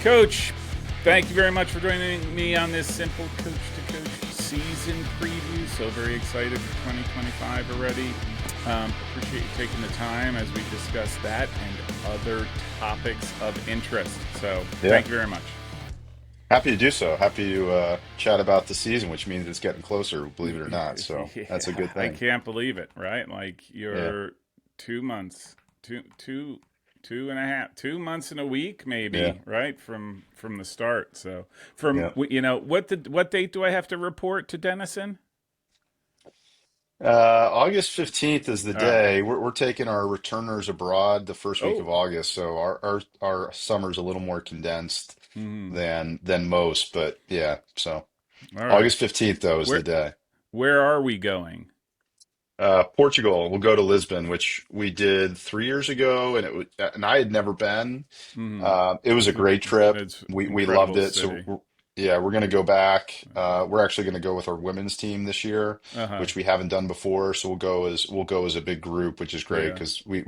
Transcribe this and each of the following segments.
Coach, thank you very much for joining me on this simple Coach to Coach season preview. So very excited for 2025 already. Appreciate you taking the time as we discuss that and other topics of interest. So thank you very much. Happy to do so. Happy to chat about the season, which means it's getting closer, believe it or not. So that's a Yeah, good I thing. can't believe it, right? Like Yeah, you're 2 months, two and a half, 2 months and a week, yeah, maybe, right from the start. So yeah. what date do I have to report to Denison? August 15th is the Uh, day. We're taking our returners abroad the first week of oh, August, so our summer's a little more condensed hmm, than most. But yeah, so all right. August 15th though is the Where day. where are we going? Portugal, we'll go to Lisbon, which we did 3 years ago, and I had never been. Hmm. It was a great trip. It's We loved incredible it. So city. yeah, we're going to go back. We're actually going to go with our women's team this year, Uh huh. which we haven't done before. So we'll go as a big group, which is great Yeah. because we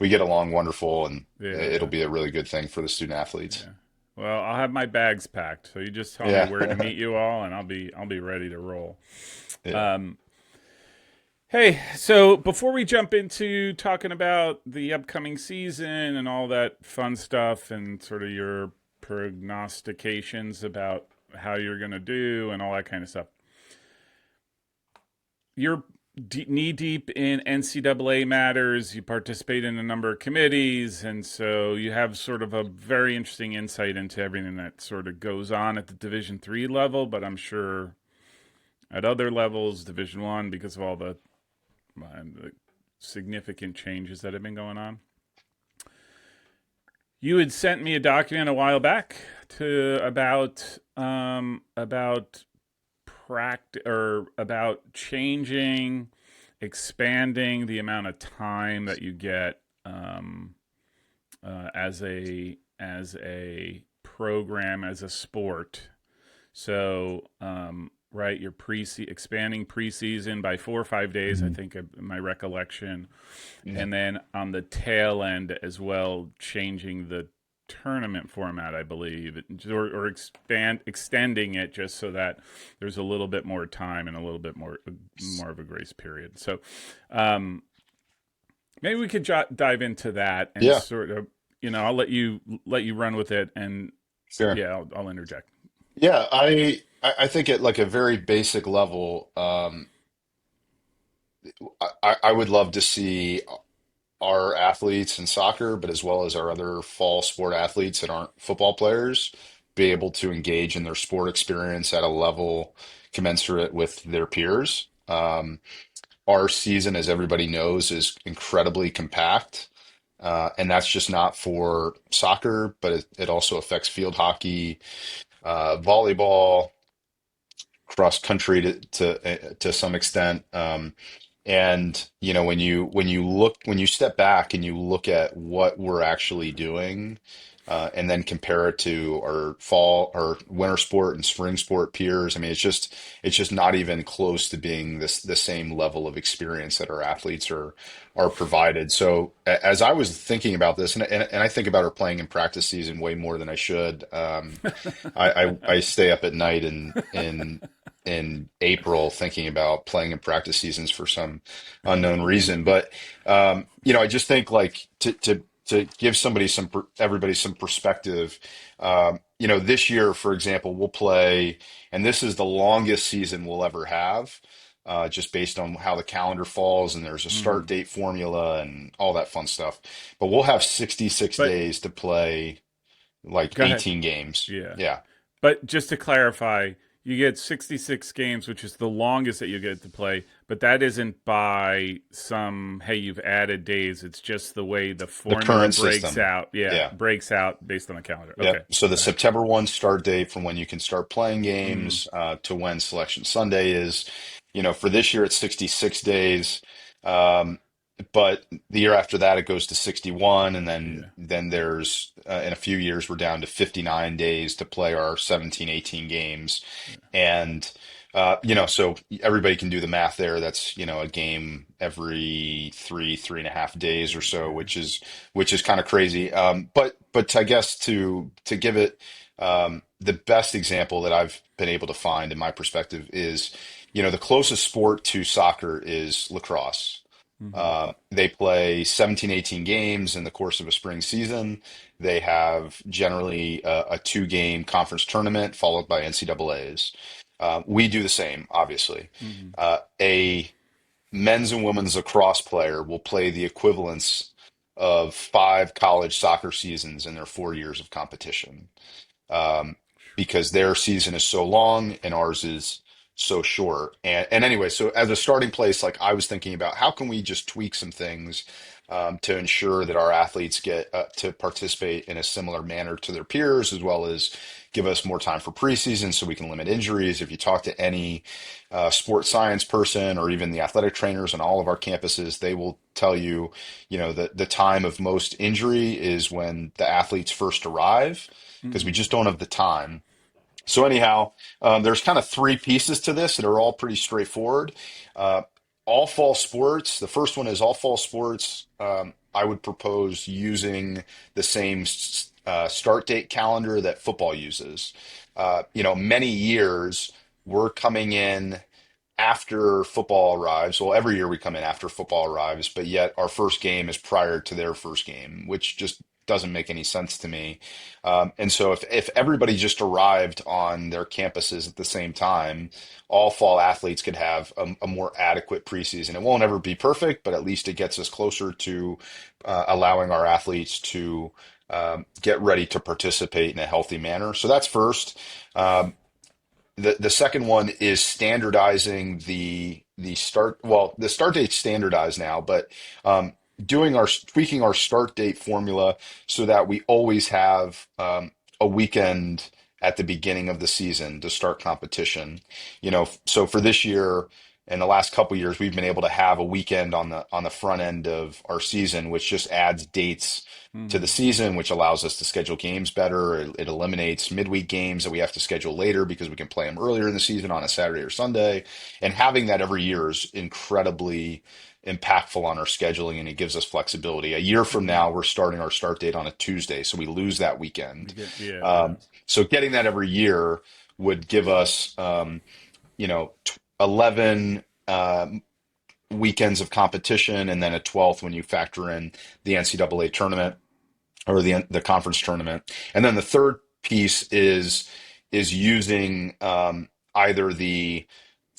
get along wonderful, and it'll Yeah. be a really good thing for the student athletes. Yeah. Well, I'll have my bags packed. So you just tell me Yeah, where to meet you all, and I'll be ready to roll. yeah, Um, Hey, so before we jump into talking about the upcoming season and all that fun stuff and sort of your prognostications about how you're going to do and all that kind of stuff, you're knee deep in NCAA matters. You participate in a number of committees, and so you have sort of a very interesting insight into everything that sort of goes on at the Division III level. But I'm sure at other levels, Division I, because of all the significant changes that have been going on. You had sent me a document a while back to about or about changing, expanding the amount of time that you get as a program, as a sport. So right, you're expanding preseason by 4 or 5 days, I Mhm. think, my recollection, Yeah, and then on the tail end as well, changing the tournament format, I believe, or extending it just so that there's a little bit more time and a little bit more of a grace period. So um, maybe we could dive into that and yeah, sort of, I'll let you run with it, and sure. yeah, I'll interject. Yeah, I think at like a very basic level, I would love to see our athletes in soccer, but as well as our other fall sport athletes that aren't football players, be able to engage in their sport experience at a level commensurate with their peers. Our season, as everybody knows, is incredibly compact. And that's just not for soccer, but it also affects field hockey, volleyball, cross country to some extent. And when you step back and you look at what we're actually doing, and then compare it to our fall or winter sport and spring sport peers, I mean, it's just not even close to being the same level of experience that our athletes are provided. So as I was thinking about this, and I think about our playing and practice season way more than I should. I stay up at night in April thinking about playing in practice seasons for some unknown reason. But I just think like to give everybody some perspective. This year, for example, we'll play, and this is the longest season we'll ever have. Just based on how the calendar falls, and there's a start Hmm. date formula and all that fun stuff. But we'll have 66 But days to play like go ahead. 18 games. Yeah. Yeah. But just to clarify, you get 66 games, which is the longest that you get to play, but that isn't by hey, you've added days. It's just the way the The formula current breaks system. out. Yeah, Yeah. breaks out based on the calendar. Okay. Yep. So the Go ahead. September 1 start date from when you can start playing Mm, games to when Selection Sunday is, for this year it's 66 days. Um, but the year after that it goes to 61, and then yeah. then there's in a few years we're down to 59 days to play our 17, 18 games. Yeah. And So everybody can do the math there. That's, a game every 3.5 days or so, Yeah. which is kind of crazy. But I guess to give it the best example that I've been able to find in my perspective is, the closest sport to soccer is lacrosse. Hmm. They play 17, 18 games in the course of a spring season. They have generally a two-game conference tournament followed by NCAAs. We do the same, obviously. Hmm. A men's and women's lacrosse player will play the equivalents of five college soccer seasons in their 4 years of competition, um, because their season is so long and ours is so short. And anyway, so as a starting place, like I was thinking about how can we just tweak some things to ensure that our athletes get to participate in a similar manner to their peers, as well as give us more time for preseason so we can limit injuries. If you talk to any sports science person or even the athletic trainers on all of our campuses, they will tell you, that the time of most injury is when the athletes first arrive because we Hmm. just don't have the time. So anyhow, there's kind of three pieces to this that are all pretty straightforward. Uh, all fall sports. The first one is all fall sports. I would propose using the same start date calendar that football uses. Many years we're coming in after football arrives. Well, every year we come in after football arrives, but yet our first game is prior to their first game, which just doesn't make any sense to me. And so if everybody just arrived on their campuses at the same time, all fall athletes could have a more adequate preseason. It won't ever be perfect, but at least it gets us closer to allowing our athletes to get ready to participate in a healthy manner. So that's first. Um, the second one is standardizing the start. Well, the start date's standardized now, but um, doing our tweaking our start date formula so that we always have a weekend at the beginning of the season to start competition. So for this year and the last couple years, we've been able to have a weekend on the front end of our season, which just adds dates to the Hmm. season, which allows us to schedule games better. It eliminates midweek games that we have to schedule later because we can play them earlier in the season on a Saturday or Sunday. And having that every year is incredibly impactful on our scheduling, and it gives us flexibility. A year from Hmm. now, we're starting our start date on a Tuesday, so we lose that You weekend. get, yeah, it Um, does. so getting that every year would give us, 11 weekends of competition, and then a 12th when you factor in the NCAA tournament or the conference tournament. And then the third piece is using either the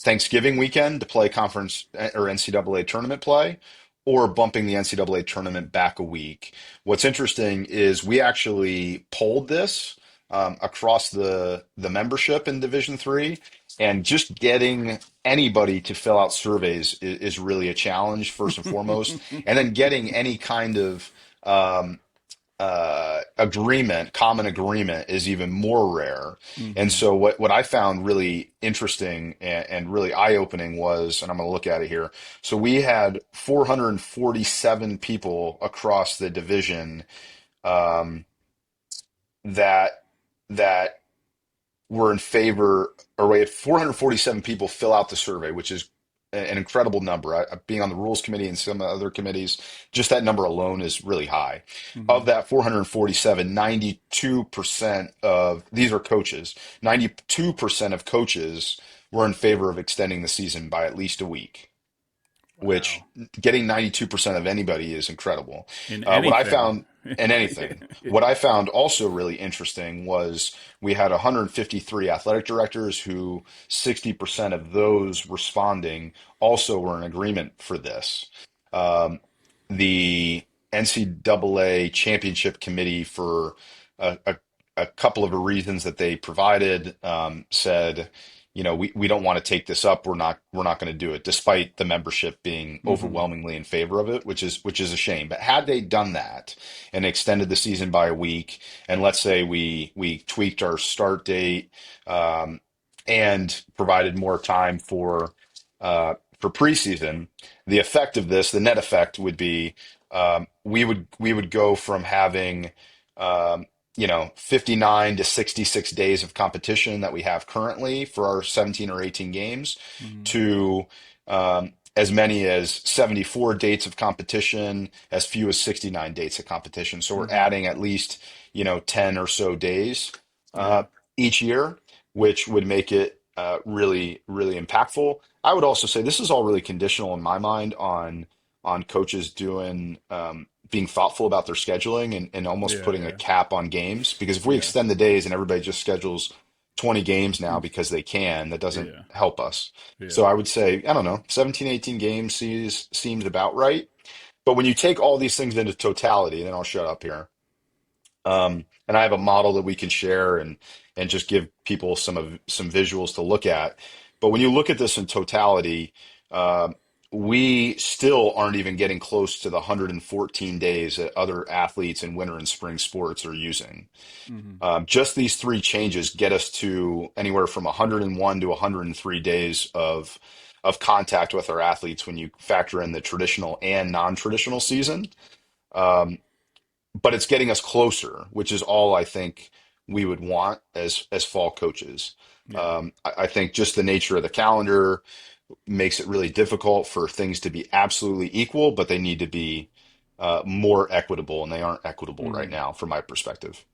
Thanksgiving weekend to play conference or NCAA tournament play, or bumping the NCAA tournament back a week. What's interesting is we actually polled this across the membership in Division III, and just getting anybody to fill out surveys is really a challenge, first and foremost, and then getting any kind of um, common agreement is even more rare. And Hmm. so what I found really interesting and really eye-opening was, and I'm going to look at it here. So we had 447 people across the division um, that that were in favor, or we had 447 people fill out the survey, which is an incredible number. Being on the rules committee and some other committees, just that number alone is really high. Hmm. Of that 447, 92% of these are coaches. 92% of coaches were in favor of extending the season by at least a week, Wow. which getting 92% of anybody is incredible. In What I anything. found in anything, what I found also really interesting was we had 153 athletic directors who 60% of those responding also were in agreement for this. Um, the NCAA championship committee, for a, a, a couple of the reasons that they provided, said, we don't want to take this up. We're not going to do it, despite the membership being Hmm. overwhelmingly in favor of it, which is a shame. But had they done that and extended the season by a week, and let's say we tweaked our start date, and provided more time for preseason, the effect of this, the net effect would be, we would go from having 59 to 66 days of competition that we have currently for our 17 or 18 games Mm-hmm. to as many as 74 dates of competition, as few as 69 dates of competition. So we're Mm-hmm. adding at least, 10 or so days Yeah. each year, which would make it really, really impactful. I would also say this is all really conditional in my mind on coaches doing being thoughtful about their scheduling and almost Yeah. putting a Yeah. cap on games. Because if we Yeah. extend the days and everybody just schedules 20 games now Mm. because they can, that doesn't Yeah. help us. So Yeah. I would say, I don't know, 17, 18 games seems about right. But when you take all these things into totality, then I'll shut up here. And I have a model that we can share and just give people some visuals to look at. But when you look at this in totality, we still aren't even getting close to the 114 days that other athletes in winter and spring sports are using. Mm-hmm. Just these three changes get us to anywhere from 101 to 103 days of contact with our athletes when you factor in the traditional and non-traditional season. Um, but it's getting us closer, which is all I think we would want as fall coaches. Yeah. I think just the nature of the calendar makes it really difficult for things to be absolutely equal, but they need to be more equitable, and they aren't equitable right Mm-hmm. now, from my perspective.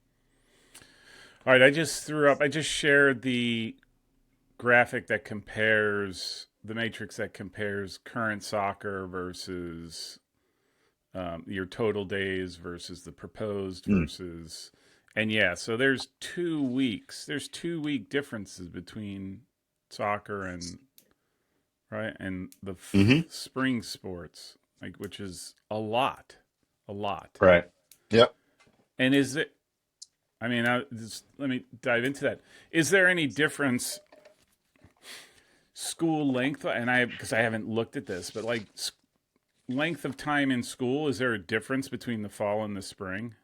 All right. I just shared the graphic that compares the matrix that compares current soccer versus your total days versus the proposed Mm. versus, and yeah, so there's 2 weeks. There's 2 week differences between soccer and right and the Hmm. spring sports, like which is a lot, a lot. Right. Yep. And is it? I mean, let me dive into that. Is there any difference school length? And I because I haven't looked at this, but like length of time in school, is there a difference between the fall and the spring?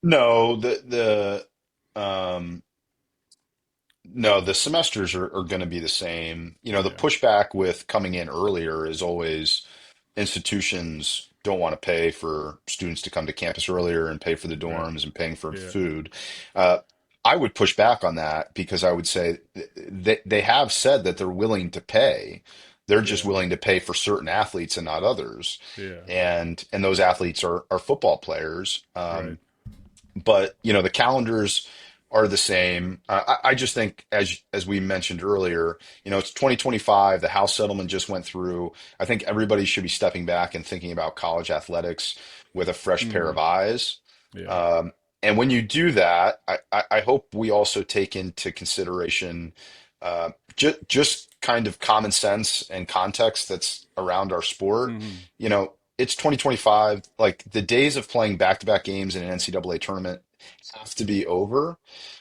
No, no, the semesters are going to be the same. The Yeah. pushback with coming in earlier is always institutions don't want to pay for students to come to campus earlier and pay for the Right. dorms and paying for Yeah. food. Uh, I would push back on that because I would say they have said that they're willing to pay. They're just Yeah. willing to pay for certain athletes and not others. Yeah. And those athletes are football players. Right. But the calendars are the same. I just think, as we mentioned earlier, it's 2025. The House settlement just went through. I think everybody should be stepping back and thinking about college athletics with a fresh pair Mm-hmm. of eyes. Yeah. And when you do that, I hope we also take into consideration just kind of common sense and context that's around our sport. Mm-hmm. It's 2025. Like the days of playing back-to-back games in an NCAA tournament have to be over.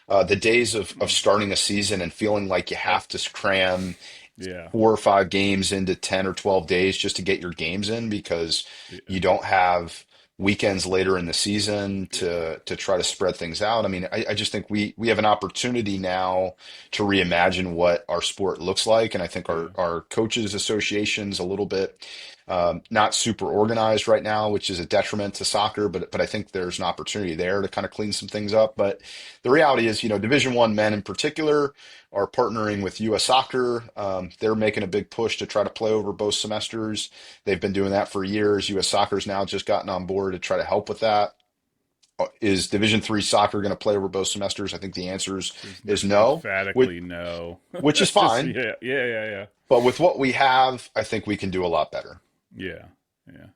The days of Mm. starting a season and feeling like you That. have to cram Yeah. 4 or 5 games into 10 or 12 days just to get your games in because Yeah. you don't have weekends later in the season Yeah. to try to spread things out. I mean, I just think we have an opportunity now to reimagine what our sport looks like. And I think Yeah. our coaches association's a little bit not super organized right now, which is a detriment to soccer, but I think there's an opportunity there to kind of clean some things up. But the reality is, Division One men in particular are partnering with U.S. Soccer. They're making a big push to try to play over both semesters. They've been doing that for years. U.S. Soccer's now just gotten on board to try to help with that. Is Division Three soccer going to play over both semesters? I think the answer There's is no, which emphatically no. which is Just fine. yeah. Yeah. Yeah. Yeah. But with what we have, I think we can do a lot better. Yeah. Yeah.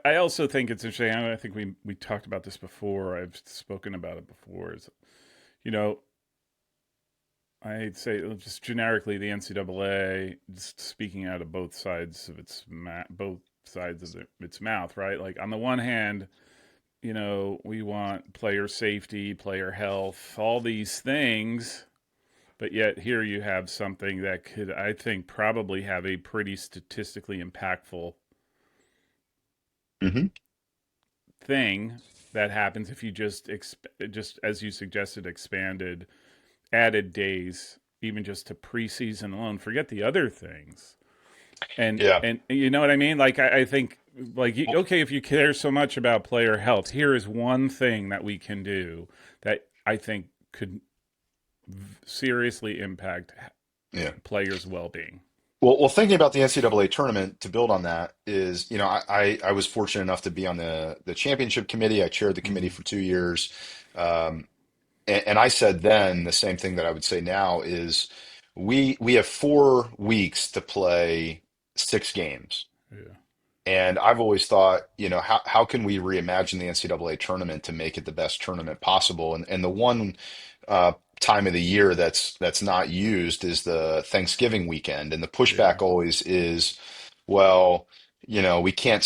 I also think it's interesting. I think we talked about this before. I've spoken about it before. Is you know I'd say just generically the NCAA, just speaking out of both sides of both sides of its mouth, right? Like on the one hand, we want player safety, player health, all these things, but yet here you have something that could, I think, probably have a pretty statistically impactful Hmm. thing that happens if you just as you suggested, added days, even just to preseason alone. Forget the other things, and Yeah. and you know what I mean. Like I think like, Well, okay, if you care so much about player health, here is one thing that we can do that I think could seriously impact yeah. players' well-being. Well, thinking about the NCAA tournament to build on that is, I was fortunate enough to be on the championship committee. I chaired the committee Mm, for 2 years. Um, and I said then the same thing that I would say now is we have 4 weeks to play 6 games. yeah, And I've always thought, how can we reimagine the NCAA tournament to make it the best tournament possible? And the one uh, time of the year that's not used is the Thanksgiving weekend. And the yeah, pushback always is, well, we can't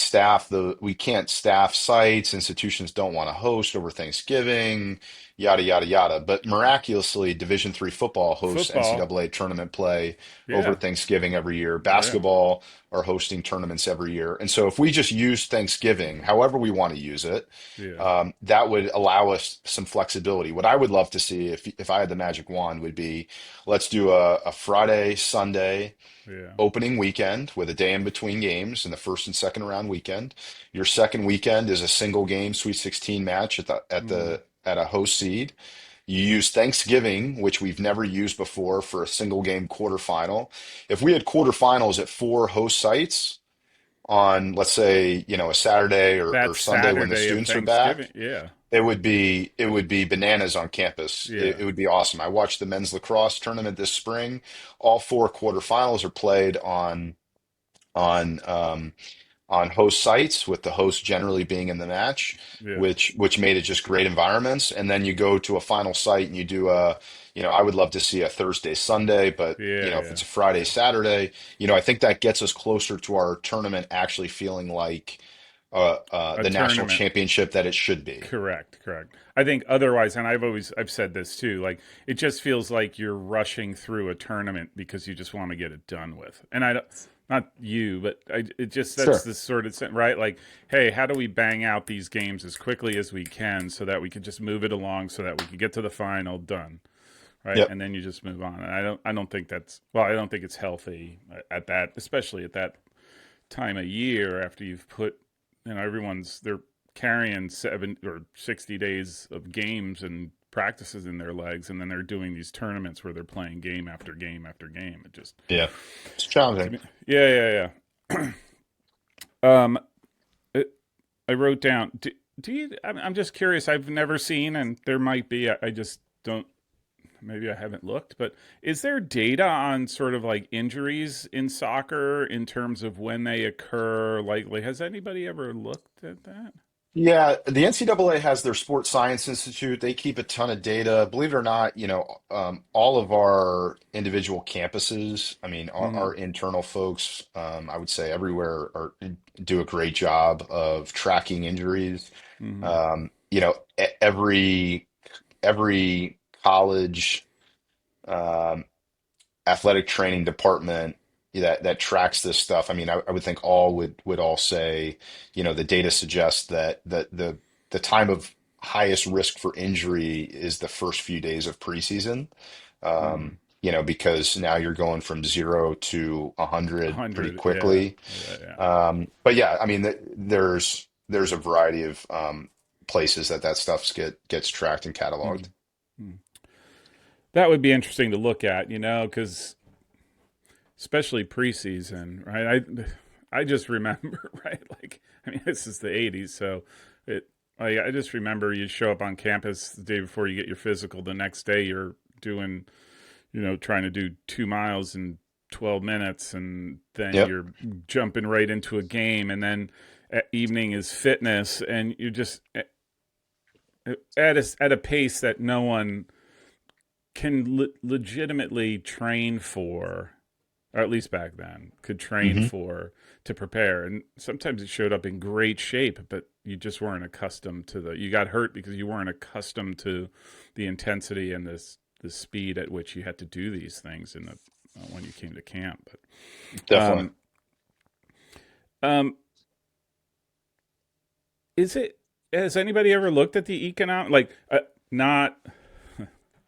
staff sites, institutions don't want to host over Thanksgiving, yada yada yada. But miraculously, Division III football hosts football, NCAA tournament play over yeah, Thanksgiving every year. yeah, Basketball are hosting tournaments every year. And so if we just use Thanksgiving, however we want to use it, yeah, that would allow us some flexibility. What I would love to see if I had the magic wand would be let's do a Friday, Sunday yeah, opening weekend with a day in between games in the first and second round weekend. Your second weekend is a single game Sweet 16 match mm, at a host seed. You use Thanksgiving, which we've never used before, for a single game quarterfinal. If we had quarterfinals at 4 host sites on, let's say, a Saturday or that Sunday when the Saturday of students are Thanksgiving, back, yeah, it would be bananas on campus. It, yeah, it would be awesome. I watched the men's lacrosse tournament this spring. All 4 quarterfinals are played on on host sites, with the host generally being in the match, yeah, which made it just great environments. And then you go to a final site and you do I would love to see a Thursday, Sunday, but yeah, if yeah, it's a Friday, yeah. Saturday, I think that gets us closer to our tournament actually feeling like A the national tournament. championship that it should be. Correct, correct. I think otherwise, and I've said this too. Like it just feels like you're rushing through a tournament because you just want to get it done with. And I don't, not you, but it just that's Sure. the sort of right. Like, hey, how do we bang out these games as quickly as we can so that we can just move it along so that we can get to the final done, right? Yep. And then you just move on. And I don't think that's well. I don't think it's healthy at that, especially at that time of year after you've put everyone's they're carrying 7 or 60 days of games and practices in their legs, and then they're doing these tournaments where they're playing game after game after game. It just Yeah. It's to challenging. me, yeah, yeah, yeah. It, I wrote down. Do you? I'm just curious. I've never seen, and there might be. I just don't. Maybe I haven't looked, but is there data on sort of like injuries in soccer in terms of when they occur? Likely, has anybody ever looked at that? Yeah, the NCAA has their Sports Science Institute. They keep a ton of data. Believe it or not, all of our individual campuses, I mean, Mm-hmm. our internal folks, I would say everywhere do a great job of tracking injuries. Mm-hmm. Every college, um, athletic training department that tracks this stuff. I mean, I would think all would all say, the data suggests that the time of highest risk for injury is the first few days of preseason. Mm-hmm. Because now you're going from 0 to 100 pretty 100. Yeah. quickly. Yeah. Yeah. But yeah, I mean, there's a variety of places that stuff gets tracked and cataloged. Mm-hmm. That would be interesting to look at, because especially preseason, right? I just remember, right? Like, I mean, this is the '80s, so it. I just remember you show up on campus the day before you get your physical. The next day, you're doing, trying to do 2 miles in 12 minutes, and then Yep. you're jumping right into a game, and then at evening is fitness, and you're just at a pace that no one can legitimately train for, or at least back then could train Hmm. for to prepare. And sometimes it showed up in great shape, but you just weren't accustomed to you got hurt because you weren't accustomed to the intensity and the speed at which you had to do these things in the when you came to camp. But Definitely. um, is it? Has anybody ever looked at the economic, like not?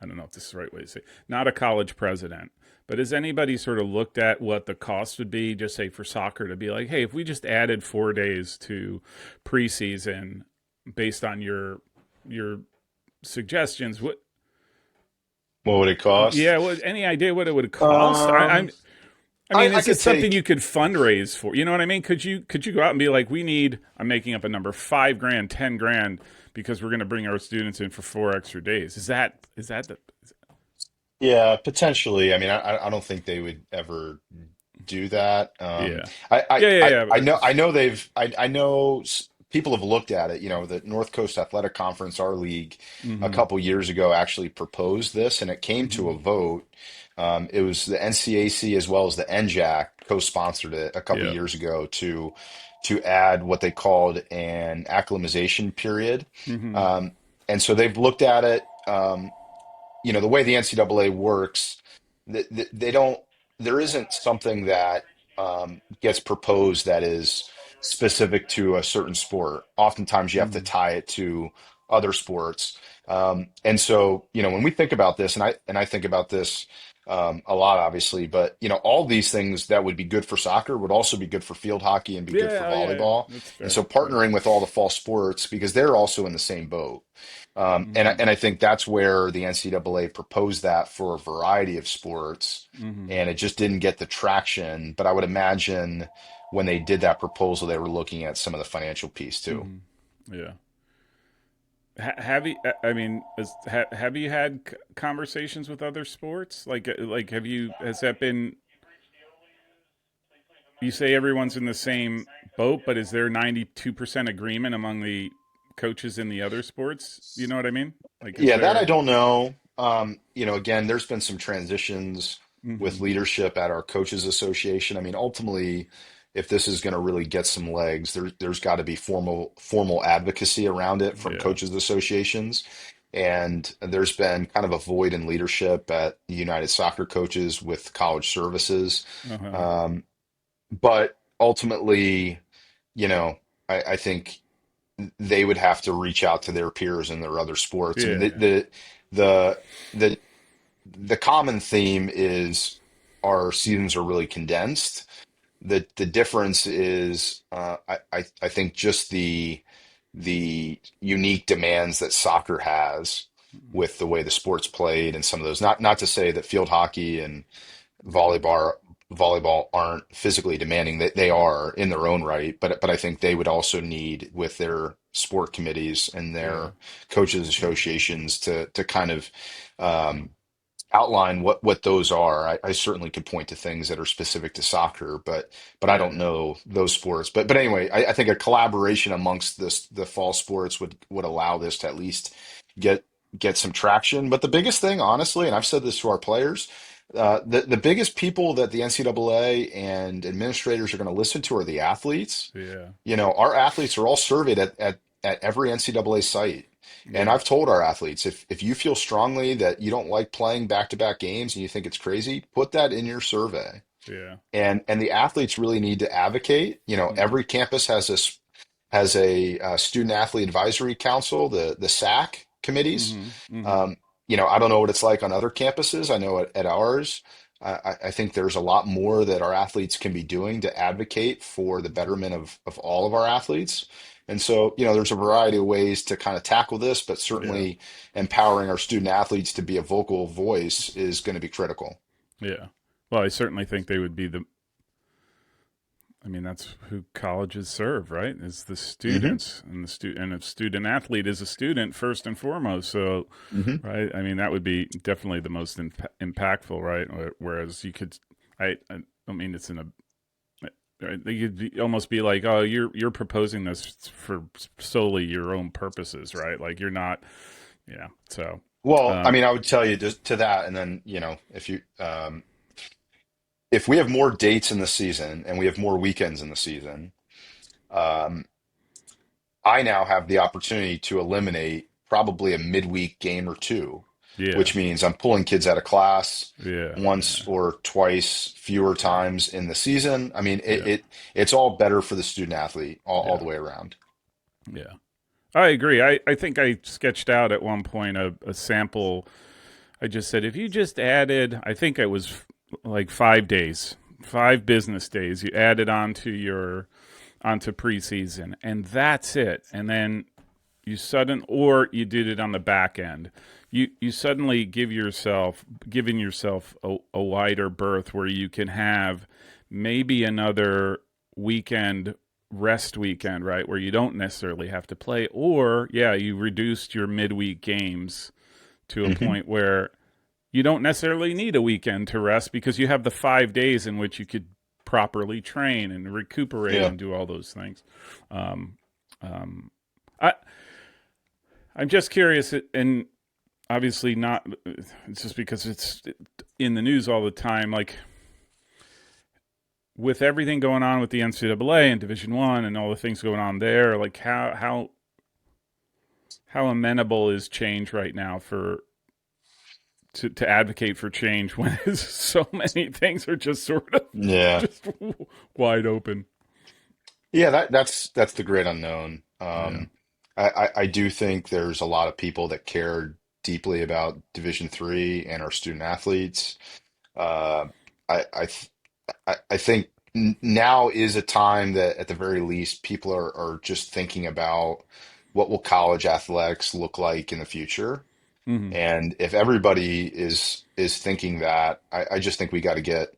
I don't know if this is the right way to say it, not a college president, but has anybody sort of looked at what the cost would be, just say for soccer, to be like, hey, if we just added 4 days to preseason based on your suggestions, what? What would it cost? Yeah, what? Any idea what it would cost? Um, I mean, I is it could something take. you could fundraise for? You know what I mean? Could you go out and be like, we need, I'm making up a number, 5 grand, 10 grand, because we're going to bring our students in for 4 extra days. Is that the? Yeah, potentially. I mean, I don't think they would ever do that. Yeah, yeah, yeah, yeah. I But know, just I know people have looked at it. You know, the North Coast Athletic Conference, our league, a mm-hmm, couple years ago actually proposed this, and it came to mm-hmm, a vote. It was the NCAC as well as the NJAC co-sponsored it a couple yeah, years ago to add what they called an acclimatization period. mm-hmm, Um, and so they've looked at it. The way the NCAA works, they don't, there isn't something that gets proposed that is specific to a certain sport. Oftentimes you have to mm-hmm. tie it to other sports. And so, when we think about this, and I think about this a lot, obviously, but all these things that would be good for soccer would also be good for field hockey and be good for Yeah, oh, yeah, yeah. volleyball. That's And fair. so Yeah. partnering with all the fall sports because they're also in the same boat. Mm-hmm, And I think that's where the NCAA proposed that for a variety of sports, mm-hmm, and it just didn't get the traction. But I would imagine when they did that proposal, they were looking at some of the financial piece too. mm-hmm. Yeah. Have you? I mean, have you had conversations with other sports? Like, have you? Has that been? You say everyone's in the same boat, but is there 92% agreement among the coaches in the other sports? You know what I mean? Like, is Yeah, that I there? don't know. Again, there's been some transitions with Mm-hmm. leadership at our coaches association. I mean, ultimately, if this is going to really get some legs, there's got to be formal advocacy around it from Yeah. coaches associations. And there's been kind of a void in leadership at the United Soccer Coaches with college services. Uh huh. Um, but ultimately, you know, I think they would have to reach out to their peers in their other sports. I mean, Yeah. the the the common theme is our seasons are really condensed. The difference is, I think, just the unique demands that soccer has with the way the sport's played and some of those. Not to say that field hockey and volleyball volleyball aren't physically demanding, that they are in their own right, but I think they would also need with their sport committees and Yeah. their coaches associations to kind of um, outline what those are. I certainly could point to things that are specific to soccer, but I Yeah. don't know those sports. But anyway, I think a collaboration amongst the fall sports would allow this to at least get get some traction. But the biggest thing, honestly, and I've said this to our players, the biggest people that the NCAA and administrators are going to listen to are the athletes. Yeah. Our athletes are all surveyed at every NCAA site. And Yeah. I've told our athletes, if you feel strongly that you don't like playing back-to-back games and you think it's crazy, put that in your survey. Yeah. And the athletes really need to advocate. Mm-hmm. Every campus has a, student athlete advisory council, the SAC committees. Mm-hmm. Mm-hmm. Um, I don't know what it's like on other campuses. I know at ours, I think there's a lot more that our athletes can be doing to advocate for the betterment of all of our athletes. And so, there's a variety of ways to kind of tackle this, but Yeah. certainly empowering our student athletes to be a vocal voice is going to be critical. Yeah. Well, I certainly think they would be the. I mean, that's who colleges serve, right? Is the Hmm. students and and a student athlete is a student first and foremost. So, Hmm. right? I mean, that would be definitely the most impactful, right? Whereas you could, I don't mean it's in a. Right? Almost be like, oh, you're proposing this for solely your own purposes, right? Like you're not, yeah. So, Well, I um, mean, I would tell you just to that, and then, if we have more dates in the season and we have more weekends in the season, um, I now have the opportunity to eliminate probably a midweek game or two, yeah, which means I'm pulling kids out of class yeah, once yeah, or twice fewer yeah, times in the season. I mean, yeah, it's all better for the student athlete all yeah, the way around. yeah. I agree. I think I sketched out at one point a sample. I just said, if you just added, I think it was like 5 days, 5 business days, you added onto preseason, and that's it. And then or you did it on the back end. You suddenly giving yourself a wider berth where you can have maybe another weekend rest weekend, right, where you don't necessarily have to play, or yeah, you reduced your midweek games to a Hmm. point where you don't necessarily need a weekend to rest because you have the 5 days in which you could properly train and recuperate Yeah. and do all those things. Um, um, I, I'm just curious, and obviously not. It's just because it's in the news all the time. Like with everything going on with the NCAA and Division One and all the things going on there, like how amenable is change right now for to advocate for change when so many things are just sort of Yeah. just wide open. Yeah, that's the great unknown. Yeah. I do think there's a lot of people that care deeply about Division III and our student athletes. Uh, I I think now is a time that, at the very least, people are just thinking about what will college athletics look like in the future. Hmm. And if everybody is thinking that, I just think we got to get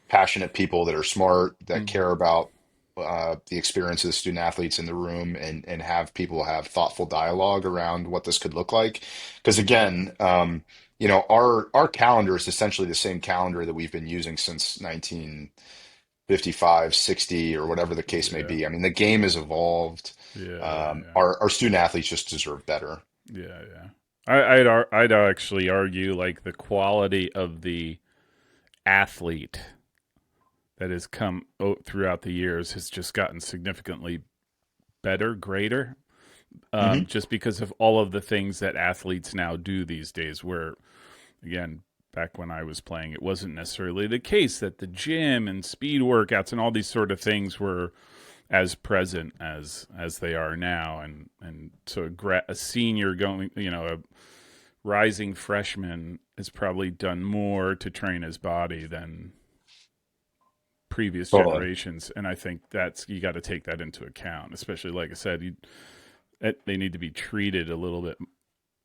passionate people that are smart, that Hmm. care about the experience of the student athletes in the room, and have people have thoughtful dialogue around what this could look like. Because again, our calendar is essentially the same calendar that we've been using since 1955, 60, or whatever the case may Yeah. be. I mean, the game has evolved. Yeah. Yeah. Yeah. Our student athletes just deserve better. Yeah. Yeah. I'd actually argue like the quality of the athlete that has come throughout the years has just gotten significantly better, greater, Hmm. just because of all of the things that athletes now do these days. Where again, back when I was playing, it wasn't necessarily the case that the gym and speed workouts and all these sort of things were as present as they are now. And so a senior going, a rising freshman has probably done more to train his body than previous Totally. generations, and I think that's you got to take that into account. Especially, like I said, they need to be treated a little bit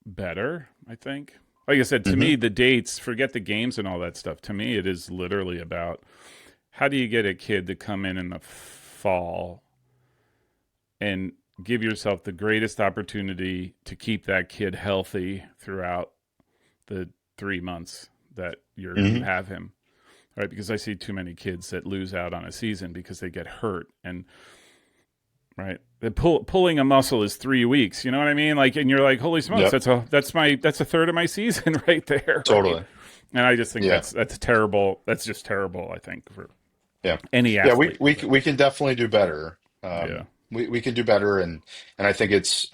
better. I think, like I said, to Hmm. me, the dates, forget the games and all that stuff. To me, it is literally about how do you get a kid to come in the fall and give yourself the greatest opportunity to keep that kid healthy throughout the 3 months that you Hmm. have him, right? Because I see too many kids that lose out on a season because they get hurt, and right, pulling a muscle is 3 weeks. You know what I mean? Like, and you're like, holy smokes, Yep. that's a third of my season right there, right? Totally. And I just think Yeah. that's terrible. That's just terrible. I think for Yeah. any Yeah, we athlete. we But we can definitely do better. yeah, We can do better, and I think it's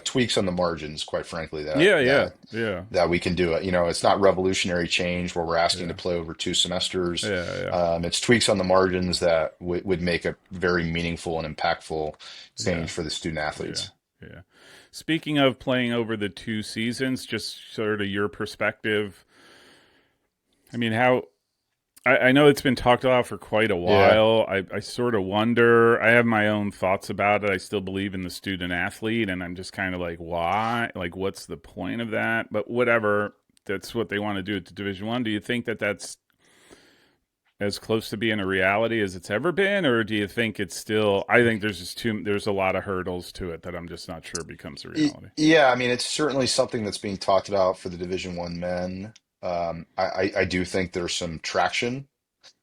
tweaks on the margins, quite frankly, that yeah, yeah, that yeah, that we can do it. It's not revolutionary change where we're asking to yeah, play over 2 semesters. yeah, yeah, It's tweaks on the margins that would make a very meaningful and impactful yeah, change for the student yeah, athletes. yeah. Speaking of playing over the 2 seasons, just sort of your perspective. I mean, I know it's been talked about for quite a Yeah. while. I sort of wonder. I have my own thoughts about it. I still believe in the student athlete, and I'm just kind of like, why? Like, what's the point of that? But whatever. That's what they want to do at the Division One. Do you think that that's as close to being a reality as it's ever been, or do you think it's still? I think there's just too. There's a lot of hurdles to it that I'm just not sure becomes a reality. Yeah, I mean, it's certainly something that's being talked about for the Division I men. I do think there's some traction.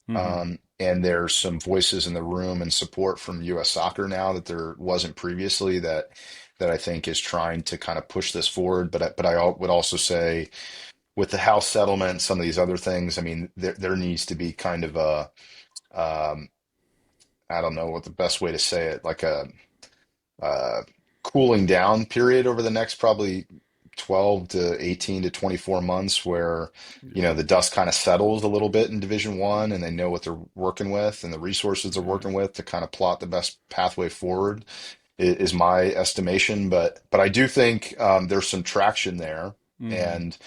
Mm-hmm. And there's some voices in the room and support from U.S. Soccer now that there wasn't previously, that I think is trying to kind of push this forward. But I would also say, with the House settlement, some of these other things, I mean, there needs to be kind of a, um, I don't know what the best way to say it, like a uh, cooling down period over the next probably 12 to 18 to 24 months, where Yeah. the dust kind of settles a little bit in Division I, and they know what they're working with and the resources they're Yeah. working with to kind of plot the best pathway forward, is my estimation. But I do think there's some traction there. Mm-hmm. And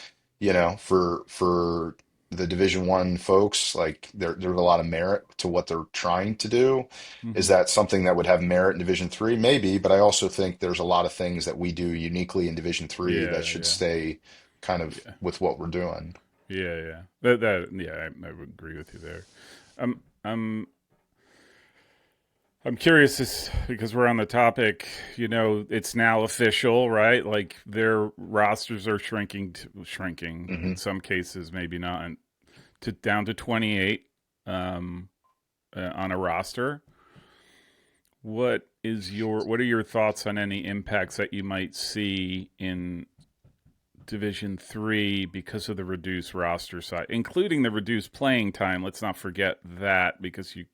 for the Division 1 folks, like there's a lot of merit to what they're trying to do. Is Hmm. that something that would have merit in Division 3? Maybe, but I also think there's a lot of things that we do uniquely in Division 3 that Yeah, should yeah, stay kind of yeah, with what we're doing. yeah, yeah. That yeah, I would agree with you there. Um, I'm I'm curious this, because we're on the topic. It's now official, right? Like their rosters are shrinking in Hmm. some cases, maybe not, to down to 28 on a roster. What are your thoughts on any impacts that you might see in Division 3 because of the reduced roster size, including the reduced playing time? Let's not forget that, because you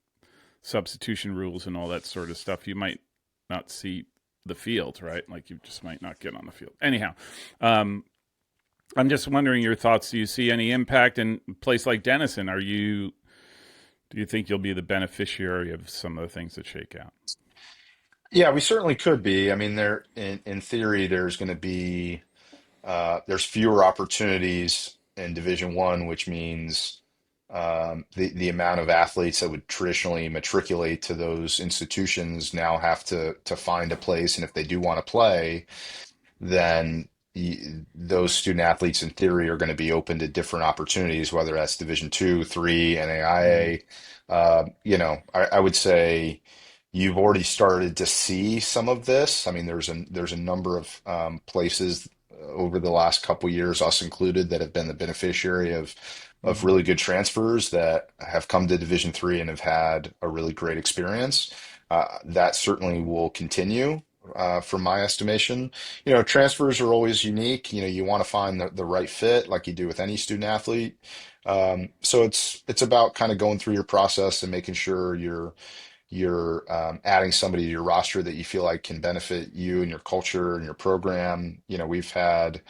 substitution rules and all that sort of stuff, you might not see the field, right? Like you just might not get on the field. Anyhow, um, I'm just wondering your thoughts. Do you see any impact in a place like Denison? Do you think you'll be the beneficiary of some of the things that shake out? Yeah, we certainly could be. I mean, there in theory, there's going to be there's fewer opportunities in Division 1, which means the amount of athletes that would traditionally matriculate to those institutions now have to find a place, and if they do want to play, then those student athletes in theory are going to be open to different opportunities, whether that's Division 2, 3, Mm-hmm. NAIA. I would say you've already started to see some of this. I mean, there's a number of places over the last couple years, us included, that have been the beneficiary of Mm-hmm. really good transfers that have come to Division 3 and have had a really great experience. That certainly will continue, from my estimation. Transfers are always unique. You want to find the right fit, like you do with any student athlete. So it's about kind of going through your process and making sure you're adding somebody to your roster that you feel like can benefit you and your culture and your program. We've had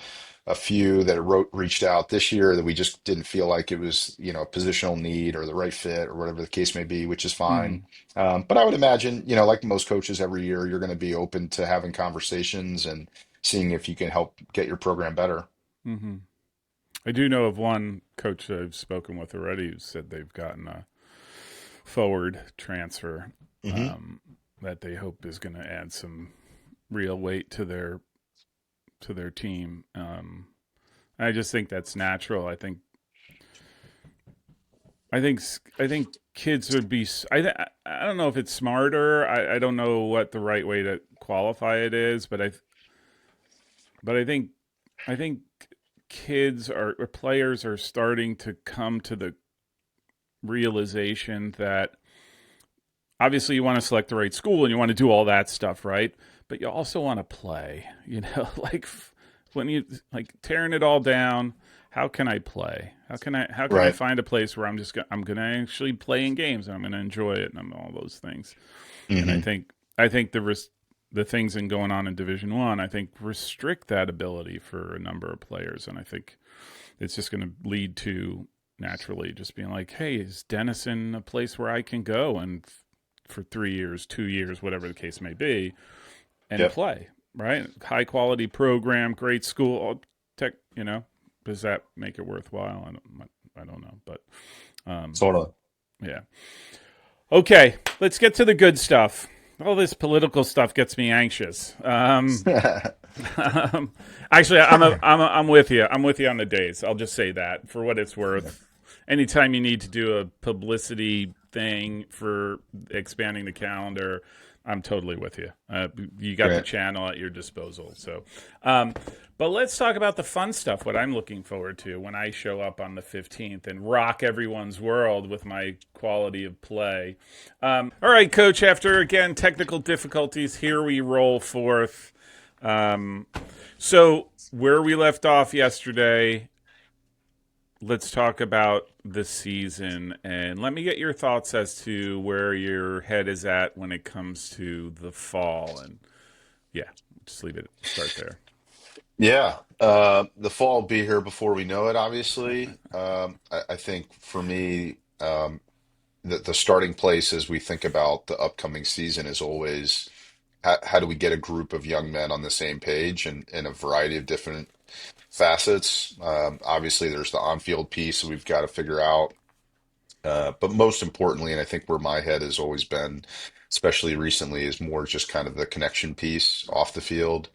a few that reached out this year that we just didn't feel like it was, a positional need or the right fit or whatever the case may be, which is fine. Mm-hmm. But I would imagine, like most coaches every year, you're going to be open to having conversations and seeing if you can help get your program better. Mm-hmm. I do know of one coach that I've spoken with already who said they've gotten a forward transfer, Hmm. um, that they hope is going to add some real weight to their team. I just think that's natural. I think I think kids would be. I don't know if it's smarter. I don't know what the right way to qualify it is, but I think kids or players are starting to come to the realization that obviously you want to select the right school and you want to do all that stuff, right? But you also want to play, like when you like tearing it all down. How can I play? How can I Right. find a place where I'm going to actually play in games and I'm going to enjoy it and I'm all those things. And Hmm. I think the things in going on in Division 1, I think restrict that ability for a number of players, and I think it's just going to lead to naturally just being like, hey, is Denison a place where I can go and for 3 years, 2 years, whatever the case may be, and Yep. play, right? High quality program, great school, all tech. Does that make it worthwhile? I don't know, but um, Totally. yeah. Okay, let's get to the good stuff. All this political stuff gets me anxious. Um, Actually, I'm with you. I'm with you on the days. I'll just say that for what it's worth. Anytime you need to do a publicity thing for expanding the calendar, I'm totally with you. You got the Great. channel at your disposal. Um, but let's talk about the fun stuff. What I'm looking forward to when I show up on the 15th and rock everyone's world with my quality of play. All right, Coach. After again technical difficulties, here we roll forth. Um, so where we left off yesterday, let's talk about the season and let me get your thoughts as to where your head is at when it comes to the fall. And yeah, just leave it. Start there. Yeah, the fall will be here before we know it, obviously. I think for me, the starting place as we think about the upcoming season is always how do we get a group of young men on the same page and in a variety of different facets. Obviously, there's the on-field piece we've got to figure out. But most importantly, and I think where my head has always been, especially recently, is more just kind of the connection piece off the field.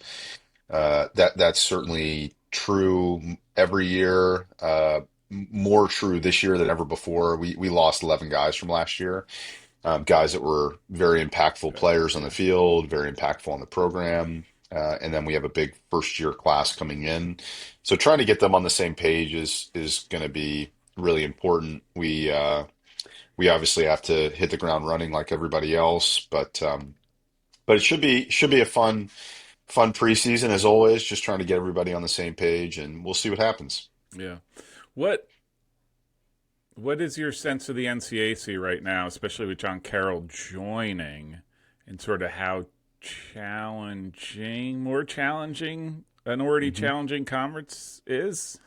That's certainly true every year. More true this year than ever before. We lost 11 guys from last year, guys that were very impactful players on the Yeah. field, very impactful on the program. And then we have a big first year class coming in. So trying to get them on the same page is going to be really important. We obviously have to hit the ground running like everybody else, but it should be a fun preseason as always. Just trying to get everybody on the same page, and we'll see what happens. Yeah. What What is your sense of the NCAC right now, especially with John Carroll joining, and sort of how more challenging an already Mhm. challenging conference is?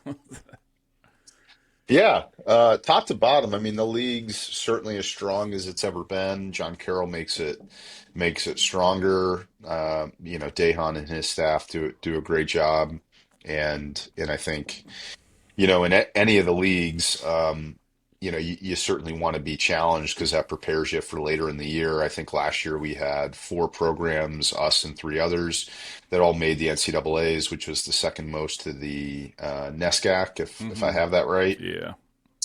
Yeah, top to bottom. I mean, the league's certainly as strong as it's ever been. John Carroll makes it stronger. Dehan and his staff do a great job, and I think in any of the leagues, you certainly want to be challenged because that prepares you for later in the year. I think last year we had four programs, us and three others, that all made the NCAAs, which was the second most to the NESCAC, if I Mm-hmm. have that right. Yeah.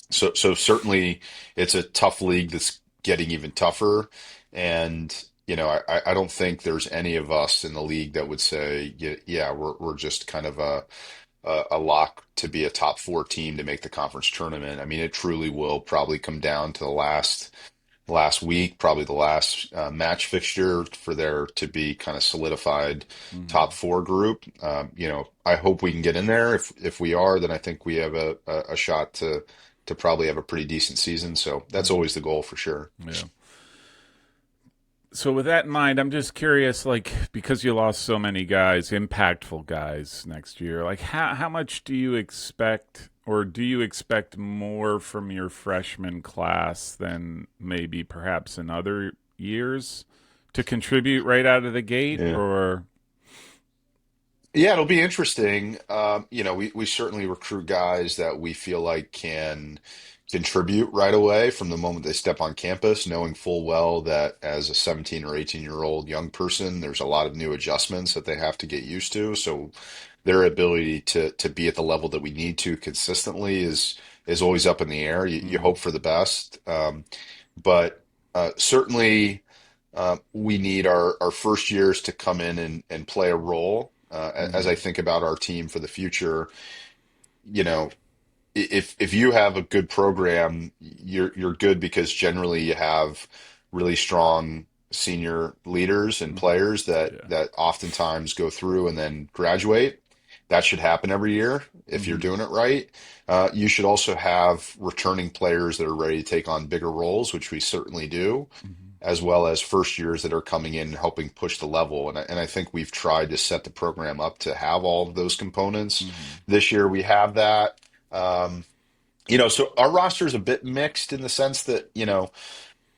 So certainly it's a tough league that's getting even tougher. And, I don't think there's any of us in the league that would say, yeah, we're just kind of a lock to be a top four team to make the conference tournament. I mean, it truly will probably come down to the last week, probably the last match fixture for there to be kind of solidified top Mm-hmm. four group. I hope we can get in there. If we are, then I think we have a shot to probably have a pretty decent season. So that's Mm-hmm. always the goal for sure. Yeah. So with that in mind, I'm just curious, like, because you lost so many guys, impactful guys next year, like how much do you expect, or do you expect more from your freshman class than maybe perhaps in other years to contribute right out of the gate? Yeah. Or Yeah, it'll be interesting. We certainly recruit guys that we feel like can contribute right away from the moment they step on campus, knowing full well that as a 17 or 18-year-old young person, there's a lot of new adjustments that they have to get used to. So their ability to be at the level that we need to consistently is always up in the air. You mm-hmm. hope for the best, but certainly. We need our first years to come in and play a role. As Mm-hmm. I think about our team for the future, you know, if you have a good program, you're good because generally you have really strong senior leaders and Mm-hmm. players that Yeah. that oftentimes go through and then graduate. That should happen every year if you're Mm-hmm. doing it right. You should also have returning players that are ready to take on bigger roles, which we certainly do, Mm-hmm. as well as first years that are coming in and helping push the level. And I think we've tried to set the program up to have all of those components. Mm-hmm. This year we have that. Um, so our roster is a bit mixed in the sense that,